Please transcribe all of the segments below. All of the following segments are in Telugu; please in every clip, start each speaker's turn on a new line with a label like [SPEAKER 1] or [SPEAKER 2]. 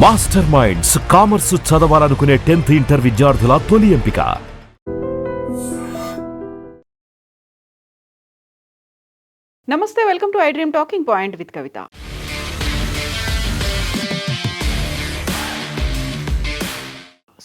[SPEAKER 1] మాస్టర్ మైండ్స్ కామర్స్ చదవాలనుకునే 10th ఇంటర్ విద్యార్థుల తొలి ఎంపిక.
[SPEAKER 2] నమస్తే, welcome to I dream talking point with Kavitha.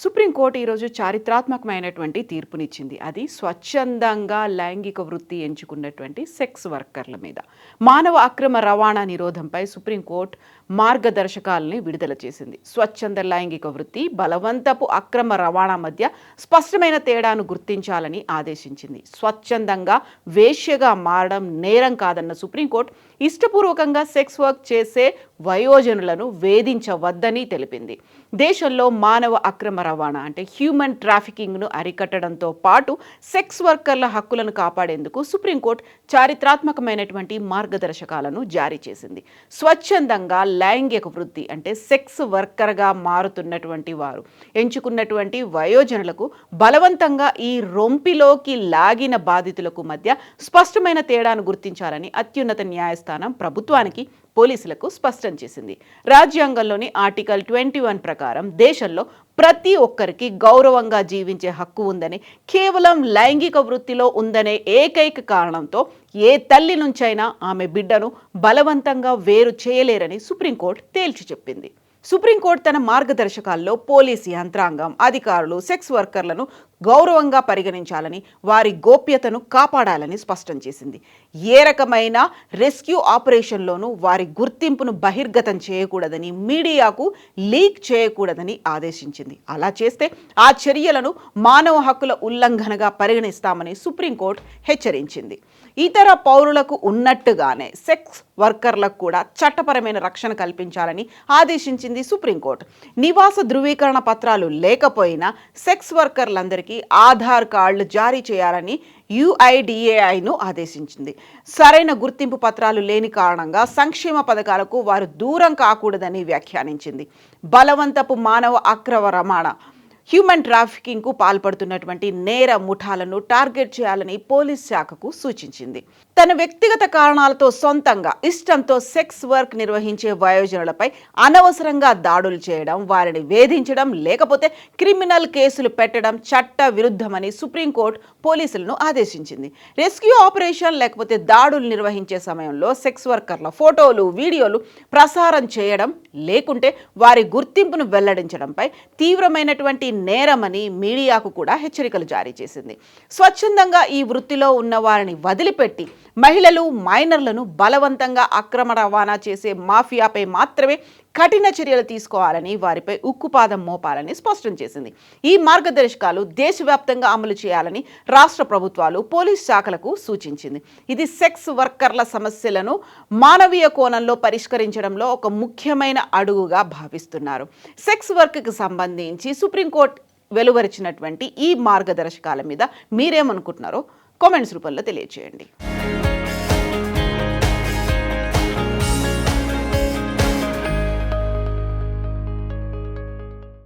[SPEAKER 2] Supreme court ఈరోజు చారిత్రాత్మకమైనటువంటి తీర్పునిచ్చింది. అది స్వచ్ఛందంగా లైంగిక వృత్తి ఎంచుకున్నటువంటి సెక్స్ వర్కర్ల మీద మానవ అక్రమ రవాణా నిరోధంపై సుప్రీంకోర్టు మార్గదర్శకాలని విడుదల చేసింది. స్వచ్ఛంద లైంగిక వృత్తి, బలవంతపు అక్రమ రవాణా మధ్య స్పష్టమైన తేడాను గుర్తించాలని ఆదేశించింది. స్వచ్ఛందంగా వేశ్యగా మారడం నేరం కాదన్న సుప్రీంకోర్టు ఇష్టపూర్వకంగా సెక్స్ వర్క్ చేసే వయోజనులను వేధించవద్దని తెలిపింది. దేశంలో మానవ అక్రమ రవాణా అంటే హ్యూమన్ ట్రాఫికింగ్ను అరికట్టడంతో పాటు సెక్స్ వర్కర్ల హక్కులను కాపాడేందుకు సుప్రీంకోర్టు చారిత్రాత్మకమైనటువంటి మార్గదర్శకాలను జారీ చేసింది. స్వచ్ఛందంగా లైంగిక వృత్తి అంటే సెక్స్ వర్కర్గా మారుతున్నటువంటి వారు ఎంచుకున్నటువంటి వయోజనులకు బలవంతంగా ఈ రొంపిలోకి లాగిన బాధితులకు మధ్య స్పష్టమైన తేడాను గుర్తించాలని అత్యున్నత న్యాయస్థానం ప్రభుత్వానికి, పోలీసులకు స్పష్టం చేసింది. రాజ్యాంగంలోని ఆర్టికల్ 21 ప్రకారం దేశంలో ప్రతి ఒక్కరికి గౌరవంగా జీవించే హక్కు ఉందని, కేవలం లైంగిక వృత్తిలో ఉందనే ఏకైక కారణంతో ఏ తల్లి నుంచైనా ఆమె బిడ్డను బలవంతంగా వేరు చేయలేరని సుప్రీంకోర్టు తేల్చి చెప్పింది. సుప్రీంకోర్టు తన మార్గదర్శకాల్లో పోలీసు యంత్రాంగం, అధికారులు సెక్స్ వర్కర్లను గౌరవంగా పరిగణించాలని, వారి గోప్యతను కాపాడాలని స్పష్టం చేసింది. ఏ రకమైన రెస్క్యూ ఆపరేషన్లోనూ వారి గుర్తింపును బహిర్గతం చేయకూడదని, మీడియాకు లీక్ చేయకూడదని ఆదేశించింది. అలా చేస్తే ఆ చర్యలను మానవ హక్కుల ఉల్లంఘనగా పరిగణిస్తామని సుప్రీంకోర్టు హెచ్చరించింది. ఇతర పౌరులకు ఉన్నట్టుగానే సెక్స్ వర్కర్లకు కూడా చట్టపరమైన రక్షణ కల్పించాలని ఆదేశించింది సుప్రీంకోర్టు. నివాస ధృవీకరణ పత్రాలు లేకపోయినా సెక్స్ వర్కర్లందరికీ ఆధార్ కార్డులు జారీ చేయాలని UIDAIను ఆదేశించింది. సరైన గుర్తింపు పత్రాలు లేని కారణంగా సంక్షేమ పథకాలకు వారు దూరం కాకూడదని వ్యాఖ్యానించింది. బలవంతపు మానవ అక్రమ రవాణా, హ్యూమన్ ట్రాఫికింగ్కు పాల్పడుతున్నటువంటి నేర ముఠాలను టార్గెట్ చేయాలని పోలీస్ శాఖకు సూచించింది. తన వ్యక్తిగత కారణాలతో సొంతంగా ఇష్టంతో సెక్స్ వర్క్ నిర్వహించే వయోజనులపై అనవసరంగా దాడులు చేయడం, వారిని వేధించడం లేకపోతే క్రిమినల్ కేసులు పెట్టడం చట్ట విరుద్ధమని సుప్రీంకోర్టు పోలీసులను ఆదేశించింది. రెస్క్యూ ఆపరేషన్ లేకపోతే దాడులు నిర్వహించే సమయంలో సెక్స్ వర్కర్ల ఫోటోలు, వీడియోలు ప్రసారం చేయడం లేకుంటే వారి గుర్తింపును వెల్లడించడంపై తీవ్రమైనటువంటి నేరమని మీడియాకు కూడా హెచ్చరికలు జారీ చేసింది. స్వచ్ఛందంగా ఈ వృత్తిలో ఉన్న వారిని వదిలిపెట్టి మహిళలు, మైనర్లను బలవంతంగా అక్రమ రవాణా చేసే మాఫియాపై మాత్రమే కఠిన చర్యలు తీసుకోవాలని, వారిపై ఉక్కుపాదం మోపాలని స్పష్టం చేసింది. ఈ మార్గదర్శకాలు దేశవ్యాప్తంగా అమలు చేయాలని రాష్ట్ర ప్రభుత్వాలు, పోలీస్ శాఖలకు సూచించింది. ఇది సెక్స్ వర్కర్ల సమస్యలను మానవీయ కోణంలో పరిష్కరించడంలో ఒక ముఖ్యమైన అడుగుగా భావిస్తున్నారు. సెక్స్ వర్క్కి సంబంధించి సుప్రీంకోర్టు వెలువరించినటువంటి ఈ మార్గదర్శకాల మీద మీరేమనుకుంటున్నారో కామెంట్స్ రూపంలో తెలియజేయండి.